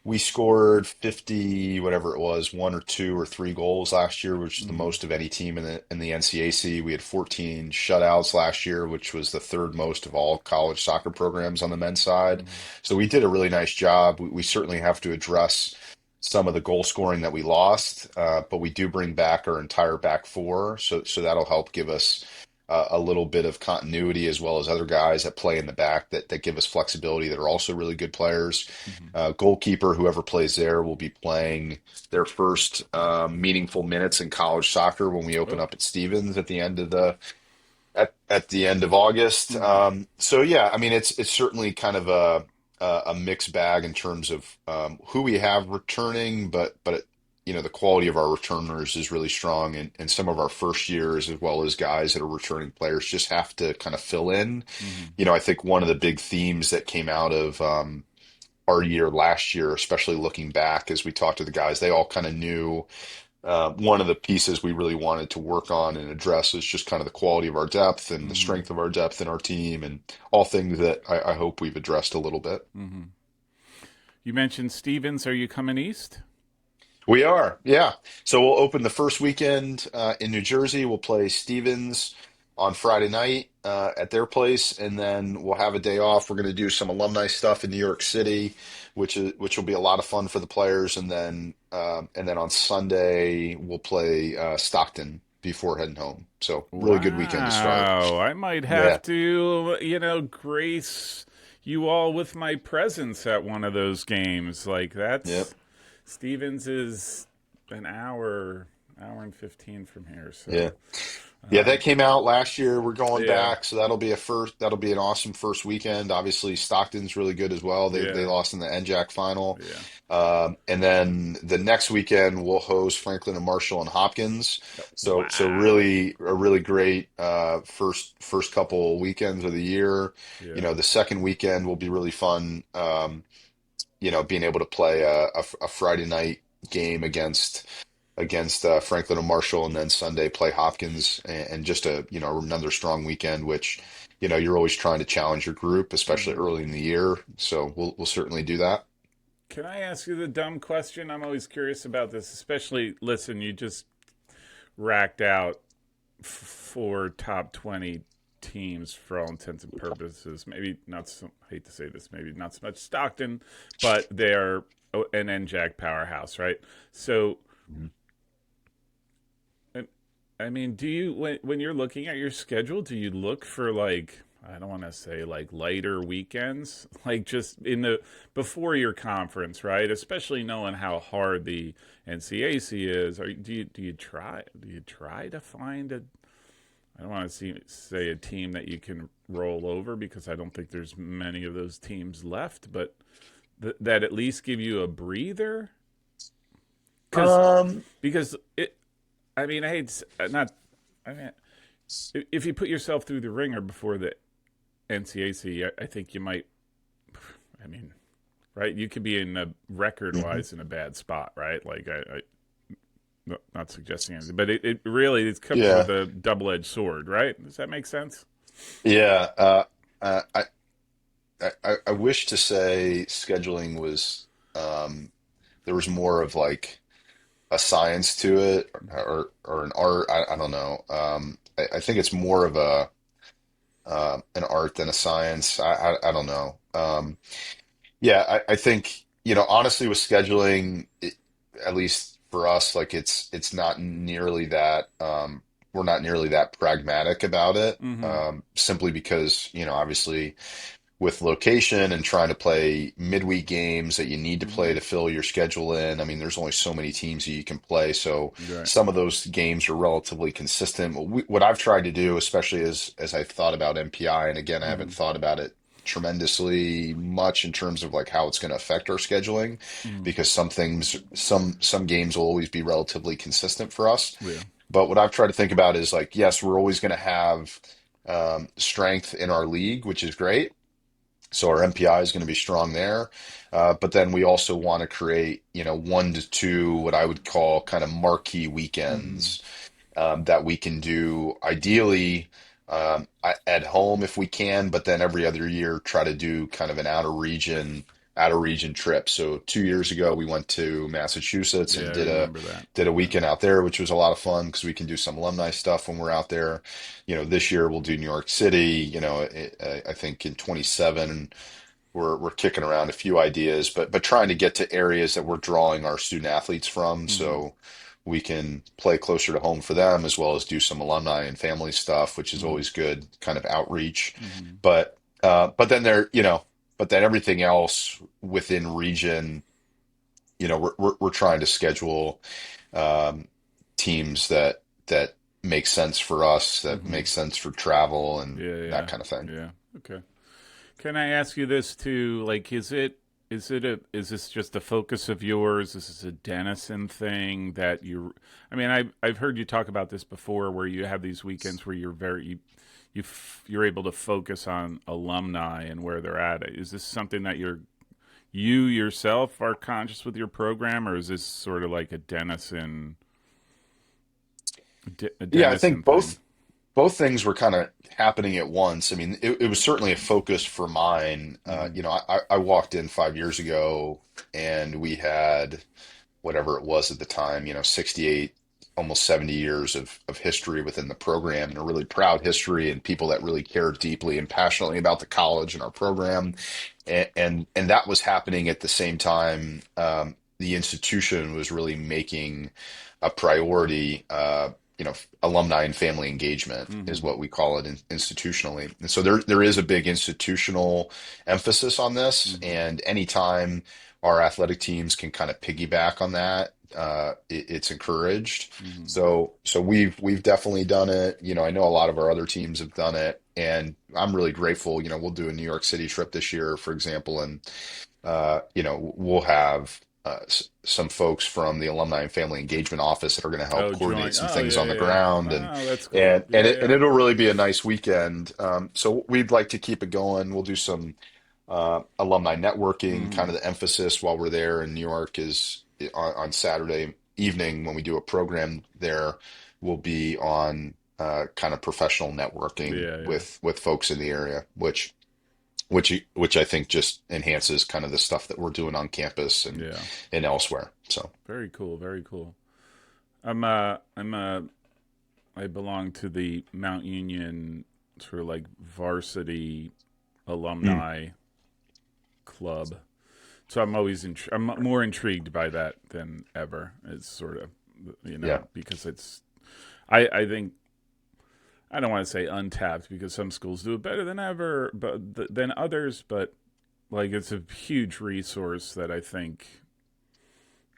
we scored 50, whatever it was, one or two or three goals last year, which is the Mm-hmm. most of any team in the NCAC. We had 14 shutouts last year, which was the third most of all college soccer programs on the men's side. Mm-hmm. So we did a really nice job. We certainly have to address some of the goal scoring that we lost, but we do bring back our entire back four, so that'll help give us a little bit of continuity as well as other guys that play in the back that give us flexibility that are also really good players. Mm-hmm. Goalkeeper, whoever plays there, will be playing their first meaningful minutes in college soccer when we open Oh. up at Stevens at the end of August. Mm-hmm. So yeah, I mean it's certainly kind of a mixed bag in terms of who we have returning, but the quality of our returners is really strong, and some of our first years as well as guys that are returning players just have to kind of fill in. Mm-hmm. I think one of the big themes that came out of our year last year, especially looking back as we talked to the guys, they all kind of knew one of the pieces we really wanted to work on and address is just kind of the quality of our depth and the Mm-hmm. strength of our depth in our team, and all things that I hope we've addressed a little bit. Mm-hmm. You mentioned Stevens. Are you coming east? We are, yeah. So we'll open the first weekend in New Jersey. We'll play Stevens on Friday night at their place, and then we'll have a day off. We're going to do some alumni stuff in New York City, which will be a lot of fun for the players. And then on Sunday we'll play Stockton before heading home. So really good weekend to start. Wow, I might Yeah. have to, grace you all with my presence at one of those games. Like Yep. that's Stevens is an hour and 15 from here. Yeah. So, Yeah, that came out last year. We're going yeah, back, so that'll be a first. That'll be an awesome first weekend. Obviously, Stockton's really good as well. They yeah, lost in the NJAC final, yeah. and then the next weekend we'll host Franklin and Marshall and Hopkins. So Wow. really a really great first couple weekends of the year. Yeah. The second weekend will be really fun. Being able to play a Friday night game against Franklin and Marshall, and then Sunday play Hopkins, and just another strong weekend. Which you're always trying to challenge your group, especially Hmm. early in the year. So we'll certainly do that. Can I ask you the dumb question? I'm always curious about this, especially, listen, you just racked out four top 20 teams for all intents and purposes. Maybe not so, I hate to say this, maybe not so much Stockton, but they're an NJAC powerhouse, right? So, Mhm. I mean, do you when you're looking at your schedule, do you look for like I don't want to say like lighter weekends, like just in the before your conference, right? Especially knowing how hard the NCAC is. Do you try to find a I don't want to say a team that you can roll over because I don't think there's many of those teams left, but that at least give you a breather because Um, because it. I mean, I hate not. I mean, if you put yourself through the ringer before the NCAC, I think you might. I mean, right? You could be in a record mhm. wise in a bad spot, right? Like not suggesting anything, but it really it comes with Yeah, a double edged sword, right? Does that make sense? yeah. Uh, I, I wish to say scheduling was there was more of like a science to it, or an art. I don't know. I think it's more of a an art than a science. I don't know. Yeah, I think honestly with scheduling, at least for us, like it's not nearly that. We're not nearly that pragmatic about it. Mm-hmm. Simply because obviously with location and trying to play midweek games that you need to play Mm-hmm. to fill your schedule in. I mean, there's only so many teams that you can play, so Right. some of those games are relatively consistent. What I've tried to do, especially as I've thought about MPI, and again, I Mm-hmm. haven't thought about it tremendously much in terms of like how it's going to affect our scheduling, Mm-hmm. because some games will always be relatively consistent for us. Yeah. But what I've tried to think about is like, yes, we're always going to have strength in our league, which is great, so our MPI is going to be strong there. But then we also want to create, 1 to 2, what I would call kind of marquee Mm-hmm. weekends that we can do ideally at home if we can, but then every other year try to do kind of an out of region trip. So 2 years ago we went to Massachusetts Yeah, and I did a remember that. did a Yeah. weekend out there, which was a lot of fun because we can do some alumni stuff when we're out there. This year we'll do New York City. I think in 27 we're kicking around a few ideas, but trying to get to areas that we're drawing our student athletes from, Mm-hmm. so we can play closer to home for them as well as do some alumni and family stuff, which is Mm-hmm. always good kind of outreach. Mm-hmm. But then everything else within region, we're trying to schedule um, teams that make sense for us, that Mm-hmm. make sense for travel and Yeah, that yeah, kind of thing. yeah. Okay. Can I ask you this too? Like, is this just a focus of yours? Is this a Denison thing that you? I mean, I've heard you talk about this before, where you have these weekends where you're able to focus on alumni and where they're at. Is this something that you yourself are conscious with your program, or is this sort of like a Yeah, I Denison think thing? both things were kind of happening at once. I mean, it was certainly a focus for mine. Mm-hmm. I walked in 5 years ago and we had, whatever it was at the time, 68, almost 70 years of history within the program, and a really proud history, and people that really care deeply and passionately about the college and our program. And that was happening at the same time. The institution was really making a priority. Alumni and family engagement is Mm-hmm. what we call it institutionally. And so there is a big institutional emphasis on this. Mm-hmm. And anytime our athletic teams can kind of piggyback on that, it's encouraged. Mm-hmm. So we've definitely done it. I know a lot of our other teams have done it, and I'm really grateful. We'll do a New York City trip this year, for example, and we'll have some folks from the Alumni and Family Engagement Office that are going to help Oh, coordinate joint. some Oh, things yeah, on the yeah. ground, and Wow, that's cool. and and, Yeah, it, and yeah. it'll really be a nice weekend. So we'd like to keep it going. We'll do some alumni networking. Mm-hmm. Kind of the emphasis while we're there in New York is on Saturday evening when we do a program there. Will be on kind of professional networking Yeah, yeah, with folks in the area, which I think just enhances kind of the stuff that we're doing on campus yeah. and elsewhere. So, Very cool. Very cool. I belong to the Mount Union sort of like varsity mm, alumni club. So I'm more intrigued by that than ever. It's sort of, yeah. because I think, I don't want to say untapped because some schools do it better than ever, but than others, but like it's a huge resource that I think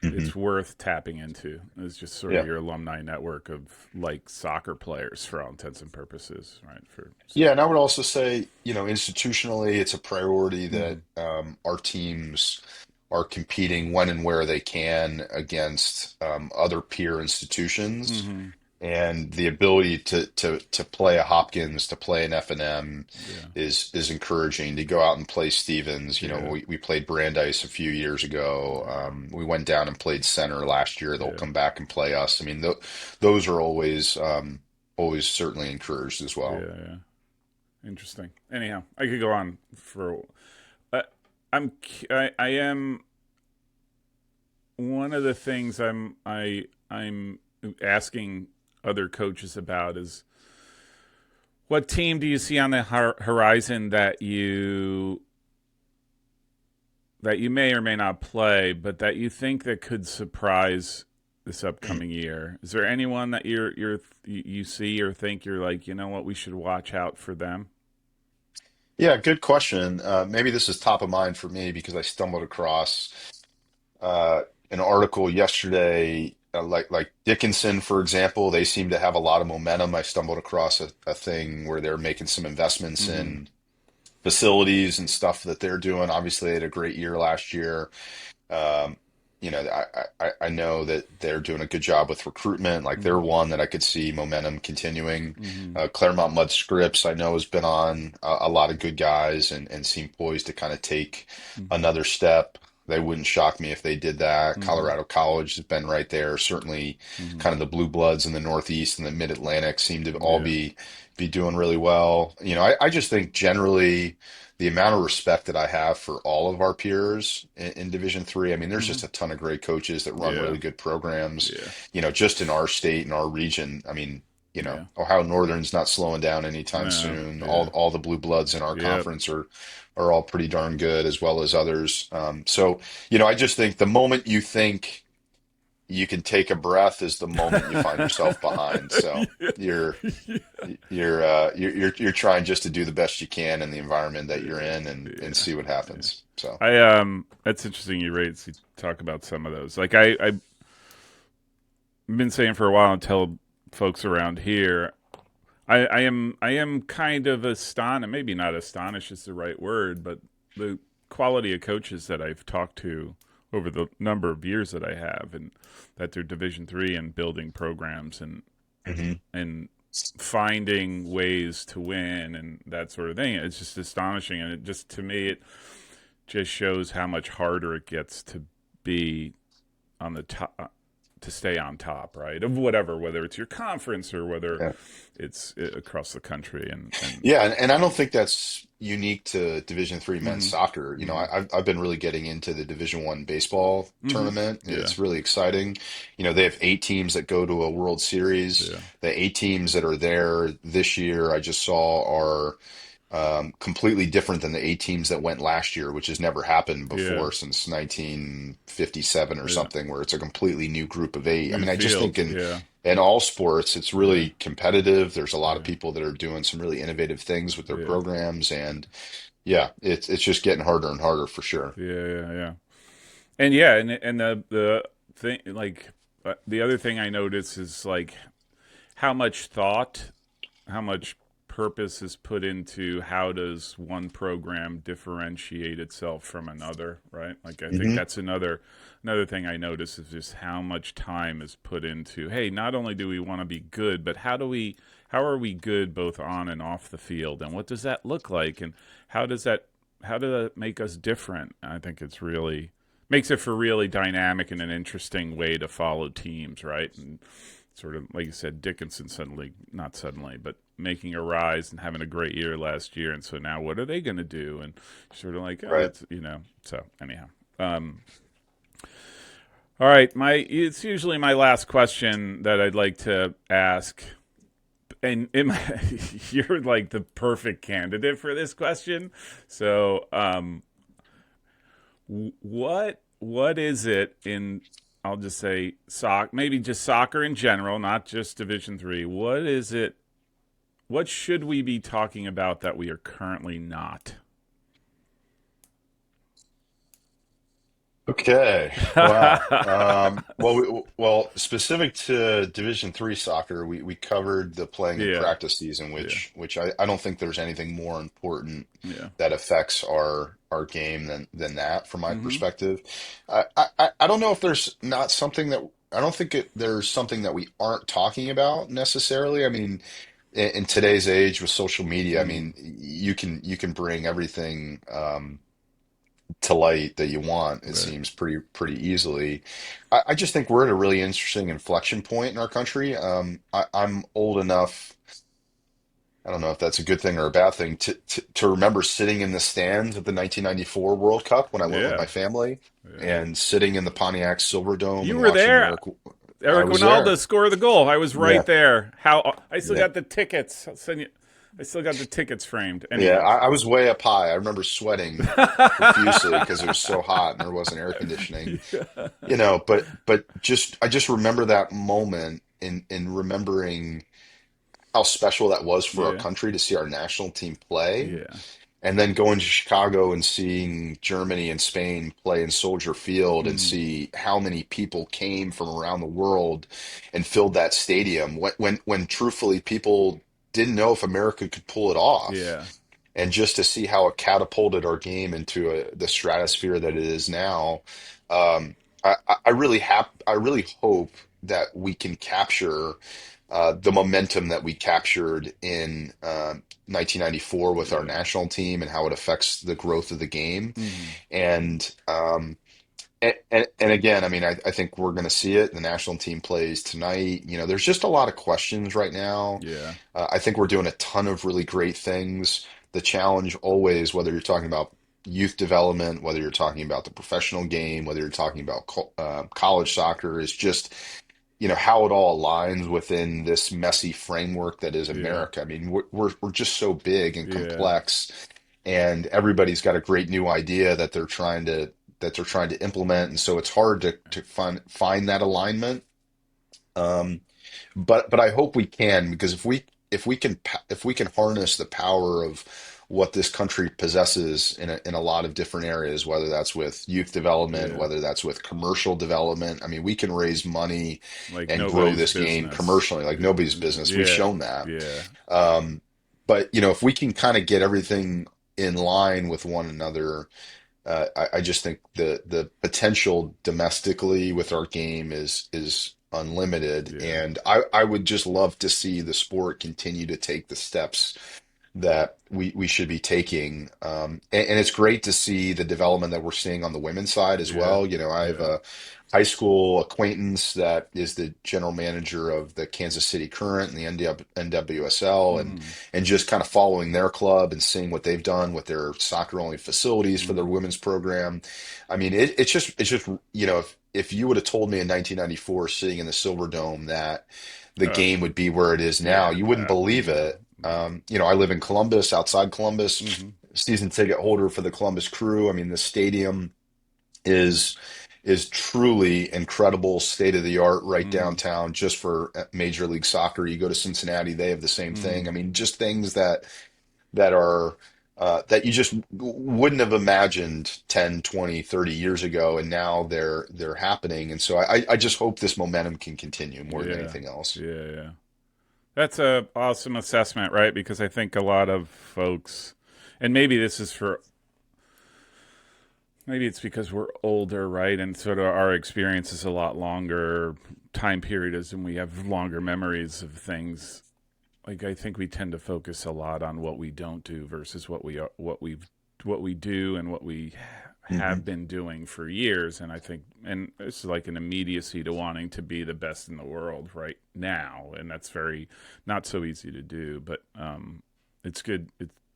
hmm it's worth tapping into. It's just sort of Yeah. your alumni network of like soccer players for all intents and purposes, right? For so. Yeah. And I would also say, institutionally, it's a priority that Mm-hmm. our teams are competing when and where they can against other peer institutions. Mm-hmm. And the ability to play a Hopkins, to play an F&M Yeah. is encouraging. To go out and play Stevens, Yeah. we played Brandeis a few years ago. We went down and played center last year. They'll Yeah. come back and play us. I mean, those are always certainly encouraged as Yeah. well. Yeah. Interesting. Anyhow, I could go on for. Uh, I am one of the things I'm asking other coaches about is what team do you see on the horizon that you may or may not play, but that you think that could surprise this upcoming year? Is there anyone that you see or think you're like, you know what, we should watch out for them? Yeah, good question. Maybe this is top of mind for me because I stumbled across an article yesterday, like Dickinson, for example. They seem to have a lot of momentum. I stumbled across a thing where they're making some investments Mm-hmm. in facilities and stuff that they're doing. Obviously, they had a great year last year. Um, I know that they're doing a good job with recruitment. Like they're Mm-hmm. one that I could see momentum continuing. Mm-hmm. Claremont Mud Scripps, I know, has been on a lot of good guys and seem poised to kind of take Mm-hmm. another step. They wouldn't shock me if they did that. Mm-hmm. Colorado College has been right there. Certainly, Mm-hmm. kind of the blue bloods in the Northeast and the Mid Atlantic seem to all Yeah. be doing really well. I just think generally the amount of respect that I have for all of our peers in Division Three. I mean, there's Mm-hmm. just a ton of great coaches that run Yeah. really good programs, Yeah. just in our state and our region. I mean, Yeah. Ohio Northern's not slowing down anytime No. soon. Yeah. All the blue bloods in our Yep. conference are all pretty darn good, as well as others. So, I just think the moment you think you can take a breath is the moment you find yourself behind. So you're you're trying just to do the best you can in the environment that you're in and Yeah. see what Yeah. happens. So That's interesting you talk about some of those. Like I've been saying for a while and tell folks around here, I am kind of astonished, maybe not astonished is the right word, but the quality of coaches that I've talked to over the number of years that I have, and that they're Division 3 and building programs mhm. and finding ways to win and that sort of thing. It's just astonishing, and it just to me it just shows how much harder it gets to be on the to stay on top, right? Of whatever, whether it's your conference or whether Yeah. it's across the country, and Yeah, and I don't think that's unique to Division III men's hmm soccer. You know, hmm I've been really getting into the Division I baseball hmm tournament. yeah, It's really exciting. You know, they have 8 teams that go to a World Series. yeah, The 8 teams that are there this year, I just saw, are completely different than the 8 teams that went last year, which has never happened yeah, before since 1957 or yeah. something, where it's a completely new group of 8. I New mean, I just think field, yeah, in all sports, it's yeah, really competitive. There's a lot of yeah, people that are doing some really innovative things with their yeah, programs, and yeah, it's just getting harder and harder for sure. yeah. And yeah, and the thing, like, the other thing I notice is like how much thought, how much purpose is put into how does one program differentiate itself from another, right? Like I think Hmm. that's another thing I notice is just how much time is put into, hey, not only do we want to be good, but how are we good both on and off the field, and what does that look like, and how does that how does that make us different? I think it's really makes it for really dynamic and an interesting way to follow teams, right? And sort of like you said, Dickinson suddenly, not suddenly, but making a rise and having a great year last year, and so now what are they going to do? And sort of like, oh, Right. that's So anyhow, all right, my it's usually my last question that I'd like to ask, and you're like the perfect candidate for this question. So, what is it in I'll just say maybe just soccer in general, not just Division 3. What is it? What should we be talking about that we are currently not? Okay. Wow. Well, specific to Division III soccer, we covered the playing and Yeah, practice season, yeah, which I don't think there's anything more important yeah. that affects our game than that from my Mm-hmm. perspective. I don't know if there's not something that I don't think there's something that we aren't talking about necessarily. I mean, in today's age with social media, I Mm-hmm. mean, you can bring everything. To light that you want, it Right. seems pretty easily. I just think we're at a really interesting inflection point in our country. I'm old enough, I don't know if that's a good thing or a bad thing, to remember sitting in the stands at the 1994 World Cup when I went with Yeah, my family yeah. and sitting in the Pontiac Silverdome You and were watching there. Eric. I Eric was Winalda there. scored the goal. I was Yeah, right there. How I still yeah. got the tickets. I'll send you. I still got the tickets framed. Yeah, Anyhow. I was way up high. I remember sweating profusely because it was so hot and there wasn't air conditioning. yeah. But just I just remember that moment in remembering how special that was for our Yeah. country to see our national team play, Yeah. and then going to Chicago and seeing Germany and Spain play in Soldier Field and Mm-hmm. see how many people came from around the world and filled that stadium when truthfully people didn't know if America could pull it off. Yeah. And just to see how it catapulted our game into the stratosphere that it is now, I really hope that we can capture the momentum that we captured in 1994 with our Yeah. national team and how it affects the growth of the game. Mm-hmm. And and again, I mean, I think we're going to see it. The national team plays tonight. You know, there's just a lot of questions right now. Yeah. I think we're doing a ton of really great things. The challenge always, whether you're talking about youth development, whether you're talking about the professional game, whether you're talking about college soccer, is just, you know, how it all aligns within this messy framework that is Yeah. America. I mean, we're just so big and Yeah. complex, and everybody's got a great new idea that they're trying to implement, and so it's hard to find that alignment. Um, but I hope we can, because if we can harness the power of what this country possesses in a lot of different areas, whether that's with youth development, Yeah. whether that's with commercial development. I mean, we can raise money Like and grow nobody's this game business. commercially like nobody's business. We've Yeah. shown that. Yeah. Um, but you know, if we can kind of get everything in line with one another, I just think the potential domestically with our game is unlimited, Yeah. and I would just love to see the sport continue to take the steps that we should be taking. And it's great to see the development that we're seeing on the women's side as Yeah. well. You know, I have Yeah. a high school acquaintance that is the general manager of the Kansas City Current and the NWSL, Mm. and just kind of following their club and seeing what they've done with their soccer only facilities for their Mm. women's program. I mean, it's just you know, if you would have told me in 1994 sitting in the Silverdome that the Uh, game would be where it is now, yeah. you wouldn't believe No. it. No. You know, I live in Columbus, outside Columbus, Mm-hmm. season ticket holder for the Columbus Crew. I mean, the stadium is is truly incredible, state of the art, right Mm. downtown, just for Major League Soccer. You go to Cincinnati, they have the same thing. I Mm. mean, just things that are that you just wouldn't have imagined 10, 20, 30 years ago, and now they're happening. And so I just hope this momentum can continue more than Yeah. anything else. Yeah. Yeah. That's a awesome assessment, right? Because I think a lot of folks, and maybe this is for, maybe it's because we're older, right? And sort of our experience is a lot longer time period is, and we have longer memories of things. Like I think we tend to focus a lot on what we don't do versus what we are, what we do, and what we have Hmm. been doing for years. And I think, and it's like an immediacy to wanting to be the best in the world right now, and that's very not so easy to do. But it's good.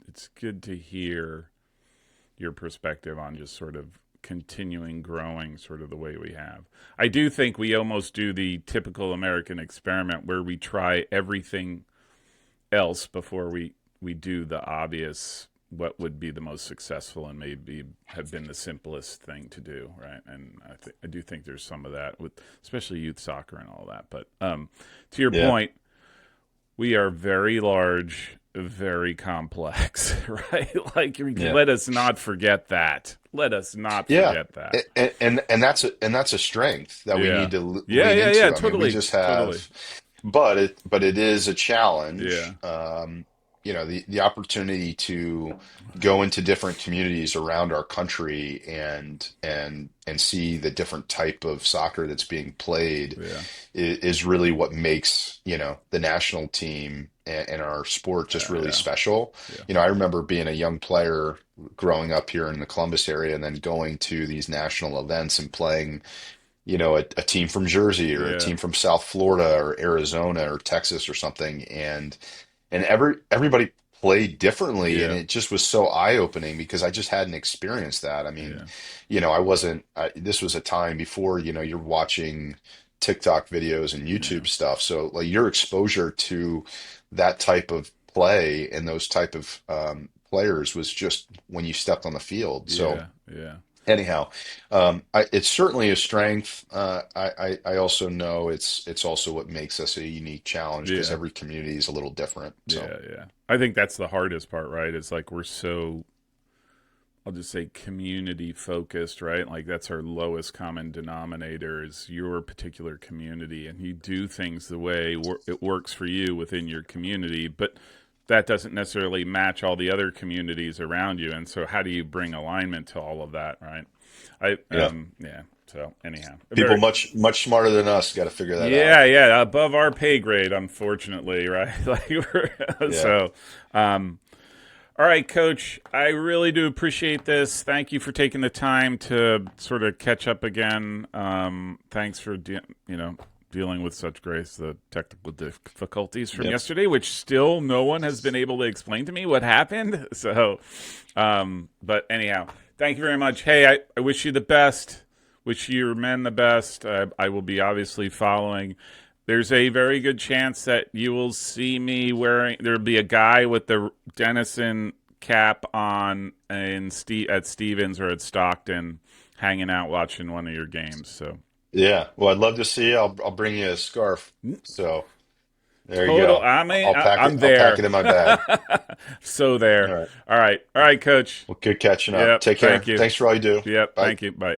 It's good to hear your perspective on just sort of continuing growing sort of the way we have. I do think we almost do the typical American experiment where we try everything else before we do the obvious, what would be the most successful and maybe have been the simplest thing to do, right? And I do think there's some of that with especially youth soccer and all that. But to your Yeah. point, we are very large, very complex, right? Like Yeah. let us not forget that. Let us not Yeah. forget that. And that's a strength that we Yeah. need to Yeah, lean yeah, yeah, into. I mean, we totally. just Totally. have, but it is a Yeah. challenge. You know, the opportunity to go into different communities around our country and see the different type of soccer that's being played Yeah. is really what makes, you know, the national team and our sport just really Yeah. special. Yeah. You know, I remember being a young player growing up here in the Columbus area and then going to these national events and playing, you know, a team from Jersey or a Yeah. team from South Florida or Arizona or Texas or something, and everybody played differently, and Yeah. it just was so eye-opening because I just hadn't experienced that. I mean, Yeah. you know, this was a time before, you know, you're watching TikTok videos and Yeah. YouTube stuff, so like your exposure to that type of play and those type of players was just when you stepped on the field. So Yeah. Yeah. anyhow, it's certainly a strength. I also know it's also what makes us a unique challenge because Yeah. every community is a little different. So Yeah. Yeah. I think that's the hardest part, right? It's like we're so, I'll just say community focused, right? Like that's our lowest common denominator is your particular community, and you do things the way it works for you within your community, but that doesn't necessarily match all the other communities around you. And so, how do you bring alignment to all of that, right? yeah, Yeah. So anyhow, people very, much smarter than us got to figure that yeah, out. yeah, above our pay grade, unfortunately, right? Like Yeah, so. Um, all right, Coach. I really do appreciate this. Thank you for taking the time to sort of catch up again. Thanks for dealing with such grace the technical difficulties from yep. yesterday, which still no one has been able to explain to me what happened. So, but anyhow, thank you very much. Hey, I wish you the best. Wish your men the best. I will be obviously following. There's a very good chance that you will see me wearing. There'll be a guy with the Dennison cap on at Stevens or at Stockton, hanging out watching one of your games. So Yeah. Well, I'd love to see you. I'll bring you a scarf. So there you total. go. I mean, I'll pack it. I'm I'll pack it there. in my bag. So All there. right. All right, Coach. Well, good catching up. Yep. Take care. Thank you. Thanks for all you do. Yep. Bye. Thank you. Bye.